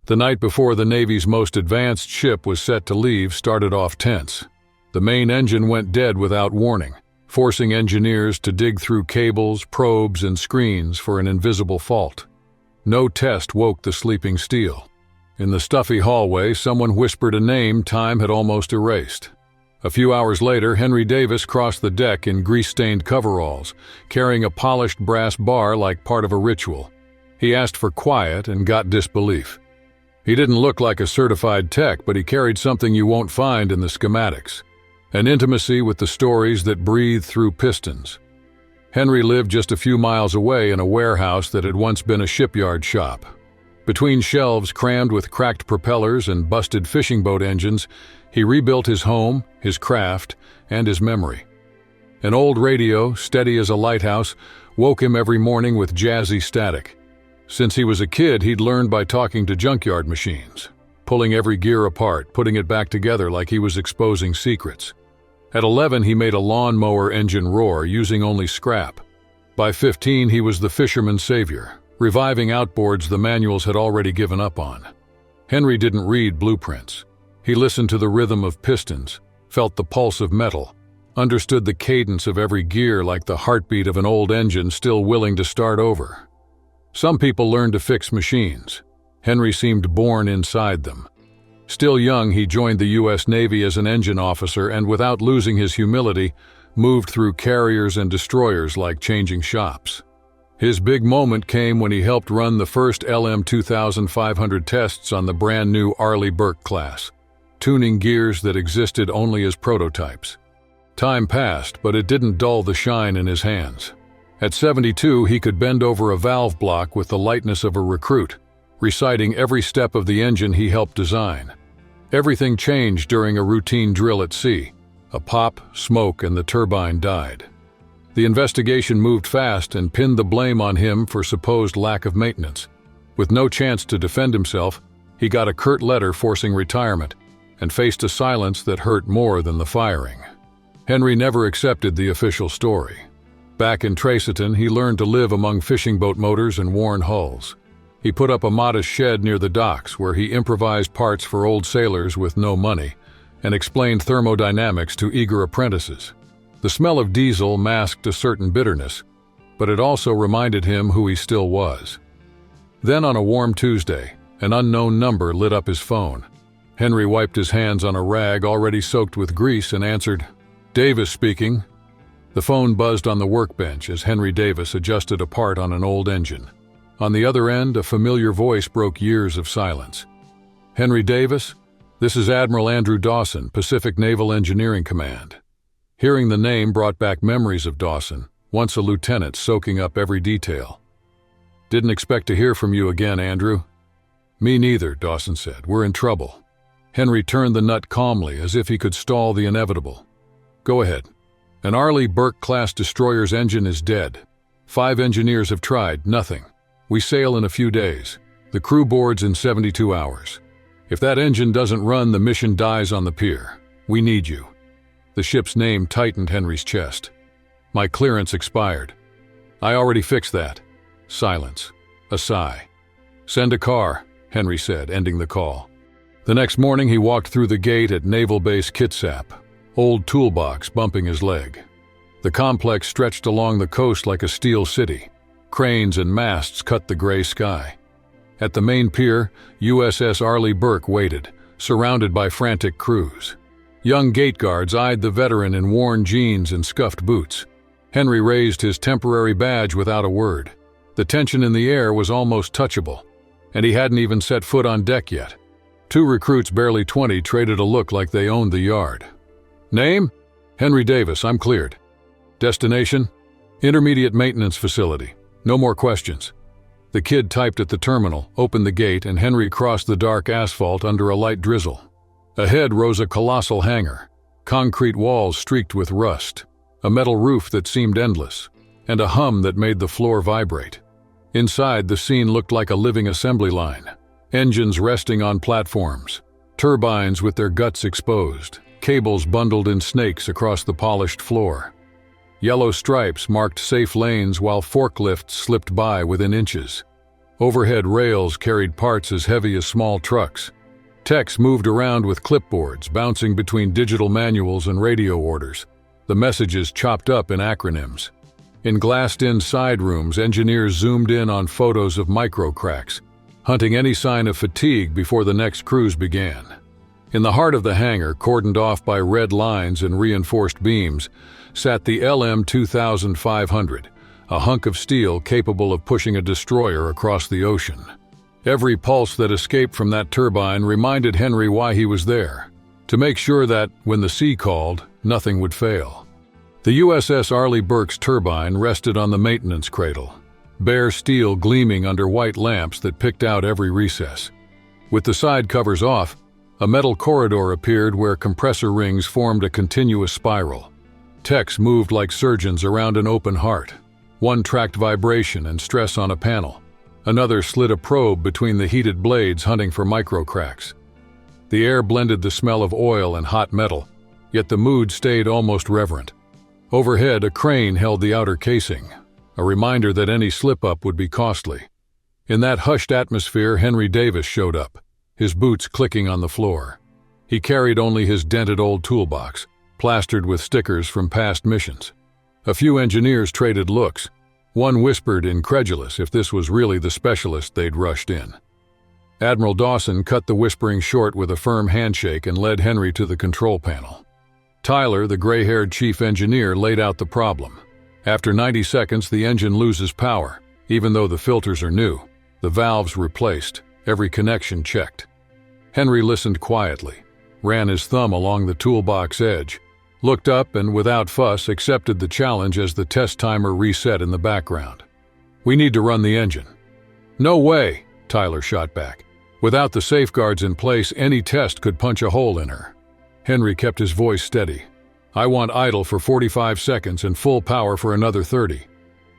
The night before the Navy's most advanced ship was set to leave started off tense. The main engine went dead without warning, forcing engineers to dig through cables, probes, and screens for an invisible fault. No test woke the sleeping steel. In the stuffy hallway, someone whispered a name time had almost erased. A few hours later, Henry Davis crossed the deck in grease-stained coveralls, carrying a polished brass bar like part of a ritual. He asked for quiet and got disbelief. He didn't look like a certified tech, but he carried something you won't find in the schematics. An intimacy with the stories that breathed through pistons. Henry lived just a few miles away in a warehouse that had once been a shipyard shop. Between shelves crammed with cracked propellers and busted fishing boat engines, he rebuilt his home, his craft, and his memory. An old radio, steady as a lighthouse, woke him every morning with jazzy static. Since he was a kid, he'd learned by talking to junkyard machines, pulling every gear apart, putting it back together like he was exposing secrets. At 11, he made a lawnmower engine roar using only scrap. By 15, he was the fisherman's savior, reviving outboards the manuals had already given up on. Henry didn't read blueprints. He listened to the rhythm of pistons, felt the pulse of metal, understood the cadence of every gear like the heartbeat of an old engine still willing to start over. Some people learn to fix machines. Henry seemed born inside them. Still young, he joined the U.S. Navy as an engine officer and, without losing his humility, moved through carriers and destroyers like changing shops. His big moment came when he helped run the first LM 2500 tests on the brand new Arleigh Burke class, tuning gears that existed only as prototypes. Time passed, but it didn't dull the shine in his hands. At 72, he could bend over a valve block with the lightness of a recruit, reciting every step of the engine he helped design. Everything changed during a routine drill at sea. A pop, smoke, and the turbine died. The investigation moved fast and pinned the blame on him for supposed lack of maintenance. With no chance to defend himself, he got a curt letter forcing retirement and faced a silence that hurt more than the firing. Henry never accepted the official story. Back in Traceton, he learned to live among fishing boat motors and worn hulls. He put up a modest shed near the docks where he improvised parts for old sailors with no money and explained thermodynamics to eager apprentices. The smell of diesel masked a certain bitterness, but it also reminded him who he still was. Then on a warm Tuesday, an unknown number lit up his phone. Henry wiped his hands on a rag already soaked with grease and answered, "Davis speaking." The phone buzzed on the workbench as Henry Davis adjusted a part on an old engine. On the other end, a familiar voice broke years of silence. "Henry Davis? This is Admiral Andrew Dawson, Pacific Naval Engineering Command." Hearing the name brought back memories of Dawson, once a lieutenant soaking up every detail. "Didn't expect to hear from you again, Andrew." "Me neither," Dawson said. "We're in trouble." Henry turned the nut calmly as if he could stall the inevitable. "Go ahead." "An Arleigh Burke-class destroyer's engine is dead. 5 engineers have tried, nothing. We sail in a few days. The crew boards in 72 hours. If that engine doesn't run, the mission dies on the pier. We need you." The ship's name tightened Henry's chest. "My clearance expired." "I already fixed that." Silence. A sigh. "Send a car," Henry said, ending the call. The next morning he walked through the gate at Naval Base Kitsap, old toolbox bumping his leg. The complex stretched along the coast like a steel city. Cranes and masts cut the gray sky. At the main pier, USS Arleigh Burke waited, surrounded by frantic crews. Young gate guards eyed the veteran in worn jeans and scuffed boots. Henry raised his temporary badge without a word. The tension in the air was almost touchable, and he hadn't even set foot on deck yet. 2 recruits barely 20 traded a look like they owned the yard. "Name?" "Henry Davis, I'm cleared." "Destination?" "Intermediate maintenance facility. No more questions." The kid typed at the terminal, opened the gate, and Henry crossed the dark asphalt under a light drizzle. Ahead rose a colossal hangar, concrete walls streaked with rust, a metal roof that seemed endless, and a hum that made the floor vibrate. Inside, the scene looked like a living assembly line. Engines resting on platforms, turbines with their guts exposed, cables bundled in snakes across the polished floor. Yellow stripes marked safe lanes while forklifts slipped by within inches. Overhead rails carried parts as heavy as small trucks. Techs moved around with clipboards, bouncing between digital manuals and radio orders, the messages chopped up in acronyms. In glassed-in side rooms, engineers zoomed in on photos of micro cracks, hunting any sign of fatigue before the next cruise began. In the heart of the hangar, cordoned off by red lines and reinforced beams, sat the LM-2500, a hunk of steel capable of pushing a destroyer across the ocean. Every pulse that escaped from that turbine reminded Henry why he was there, to make sure that, when the sea called, nothing would fail. The USS Arleigh Burke's turbine rested on the maintenance cradle, bare steel gleaming under white lamps that picked out every recess. With the side covers off, a metal corridor appeared where compressor rings formed a continuous spiral. Techs moved like surgeons around an open heart. One tracked vibration and stress on a panel. Another slid a probe between the heated blades hunting for micro cracks. The air blended the smell of oil and hot metal, yet the mood stayed almost reverent. Overhead, a crane held the outer casing, a reminder that any slip-up would be costly. In that hushed atmosphere, Henry Davis showed up, his boots clicking on the floor. He carried only his dented old toolbox, plastered with stickers from past missions. A few engineers traded looks. One whispered, incredulous, if this was really the specialist they'd rushed in. Admiral Dawson cut the whispering short with a firm handshake and led Henry to the control panel. Tyler, the gray-haired chief engineer, laid out the problem. After 90 seconds, the engine loses power, even though the filters are new, the valves replaced, every connection checked. Henry listened quietly, ran his thumb along the toolbox edge, looked up and, without fuss, accepted the challenge as the test timer reset in the background. "We need to run the engine." "No way," Tyler shot back. "Without the safeguards in place, any test could punch a hole in her." Henry kept his voice steady. "I want idle for 45 seconds and full power for another 30.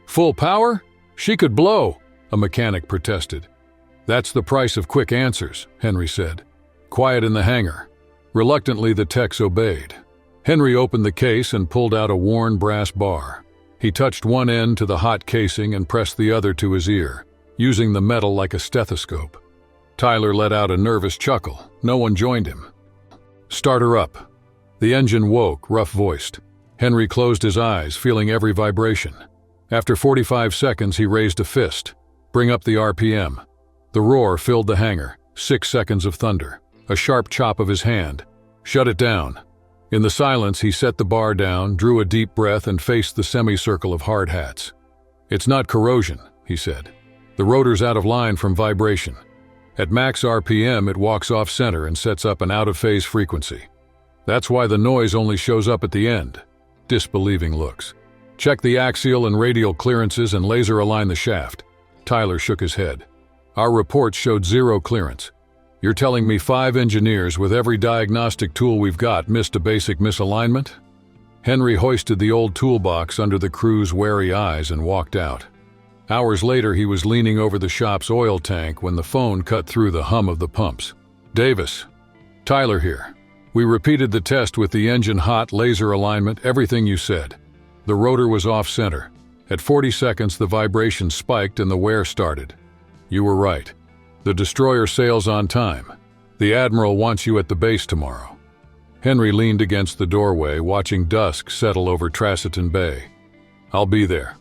"Full power? She could blow," a mechanic protested. "That's the price of quick answers," Henry said. Quiet in the hangar. Reluctantly, the techs obeyed. Henry opened the case and pulled out a worn brass bar. He touched one end to the hot casing and pressed the other to his ear, using the metal like a stethoscope. Tyler let out a nervous chuckle. No one joined him. "Start her up." The engine woke, rough-voiced. Henry closed his eyes, feeling every vibration. After 45 seconds, he raised a fist. "Bring up the RPM." The roar filled the hangar. 6 seconds of thunder. A sharp chop of his hand. "Shut it down." In the silence, he set the bar down, drew a deep breath, and faced the semicircle of hard hats. "It's not corrosion," he said. "The rotor's out of line from vibration. At max RPM, it walks off-center and sets up an out-of-phase frequency. That's why the noise only shows up at the end." Disbelieving looks. "Check the axial and radial clearances and laser align the shaft." Tyler shook his head. "Our reports showed zero clearance. You're telling me 5 engineers with every diagnostic tool we've got missed a basic misalignment?" Henry hoisted the old toolbox under the crew's wary eyes and walked out. Hours later, he was leaning over the shop's oil tank when the phone cut through the hum of the pumps. "Davis. Tyler here. We repeated the test with the engine hot, laser alignment, everything you said. The rotor was off-center. At 40 seconds, the vibration spiked and the wear started. You were right. The destroyer sails on time. The Admiral wants you at the base tomorrow." Henry leaned against the doorway, watching dusk settle over Trasseton Bay. "I'll be there."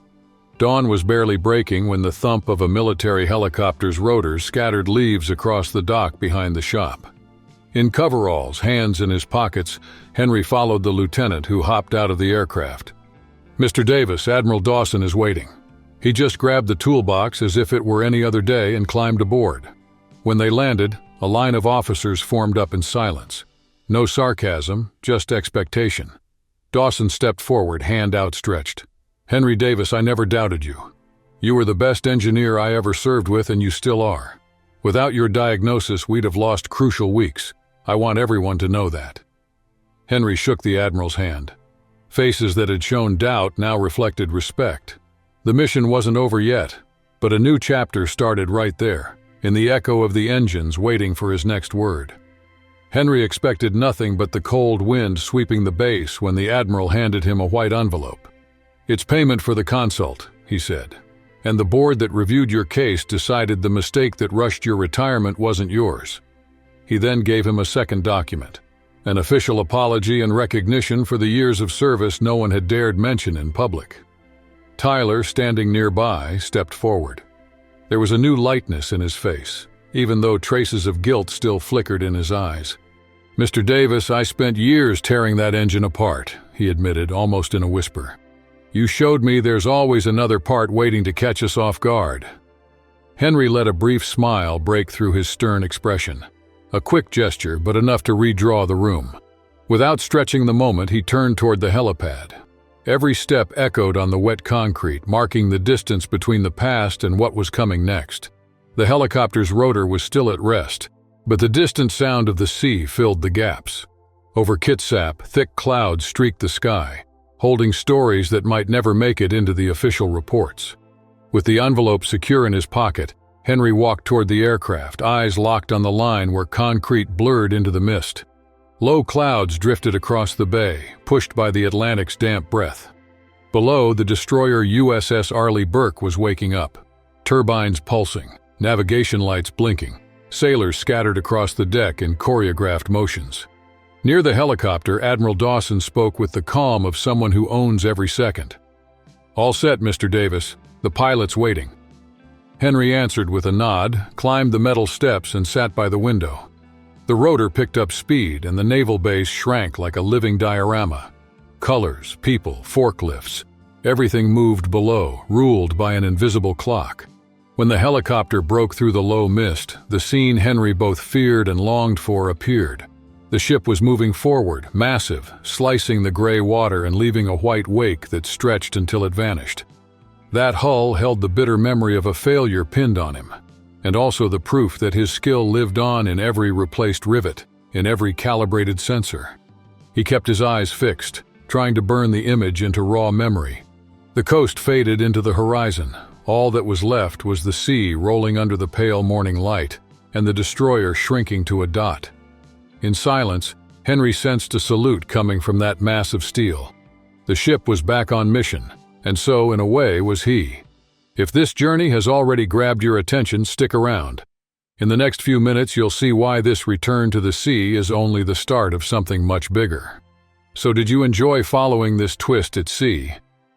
Dawn was barely breaking when the thump of a military helicopter's rotors scattered leaves across the dock behind the shop. In coveralls, hands in his pockets, Henry followed the lieutenant who hopped out of the aircraft. "Mr. Davis, Admiral Dawson is waiting." He just grabbed the toolbox as if it were any other day and climbed aboard. When they landed, a line of officers formed up in silence. No sarcasm, just expectation. Dawson stepped forward, hand outstretched. "Henry Davis, I never doubted you. You were the best engineer I ever served with, and you still are. Without your diagnosis, we'd have lost crucial weeks. I want everyone to know that." Henry shook the Admiral's hand. Faces that had shown doubt now reflected respect. The mission wasn't over yet, but a new chapter started right there, in the echo of the engines waiting for his next word. Henry expected nothing but the cold wind sweeping the base when the Admiral handed him a white envelope. "It's payment for the consult," he said. and the board that reviewed your case decided the mistake that rushed your retirement wasn't yours. He then gave him a second document, an official apology and recognition for the years of service no one had dared mention in public. Tyler, standing nearby, stepped forward. There was a new lightness in his face, even though traces of guilt still flickered in his eyes. "Mr. Davis, I spent years tearing that engine apart," he admitted, almost in a whisper. "You showed me there's always another part waiting to catch us off guard." Henry let a brief smile break through his stern expression. A quick gesture, but enough to redraw the room. Without stretching the moment, he turned toward the helipad. Every step echoed on the wet concrete, marking the distance between the past and what was coming next. The helicopter's rotor was still at rest, but the distant sound of the sea filled the gaps. Over Kitsap, thick clouds streaked the sky, holding stories that might never make it into the official reports. With the envelope secure in his pocket, Henry walked toward the aircraft, eyes locked on the line where concrete blurred into the mist. Low clouds drifted across the bay, pushed by the Atlantic's damp breath. Below, the destroyer USS Arleigh Burke was waking up, turbines pulsing, navigation lights blinking, sailors scattered across the deck in choreographed motions. Near the helicopter, Admiral Dawson spoke with the calm of someone who owns every second. "All set, Mr. Davis. The pilot's waiting." Henry answered with a nod, climbed the metal steps, and sat by the window. The rotor picked up speed, and the naval base shrank like a living diorama. Colors, people, forklifts, everything moved below, ruled by an invisible clock. When the helicopter broke through the low mist, the scene Henry both feared and longed for appeared. The ship was moving forward, massive, slicing the gray water and leaving a white wake that stretched until it vanished. That hull held the bitter memory of a failure pinned on him, and also the proof that his skill lived on in every replaced rivet, in every calibrated sensor. He kept his eyes fixed, trying to burn the image into raw memory. The coast faded into the horizon. All that was left was the sea rolling under the pale morning light, and the destroyer shrinking to a dot. In silence, Henry sensed a salute coming from that mass of steel. The ship was back on mission, and so, in a way, was he. If this journey has already grabbed your attention, stick around. In the next few minutes, you'll see why this return to the sea is only the start of something much bigger. So did you enjoy following this twist at sea?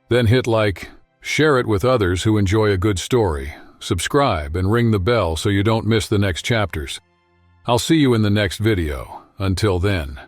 Then hit like, share it with others who enjoy a good story, subscribe, and ring the bell so you don't miss the next chapters. I'll see you in the next video. Until then.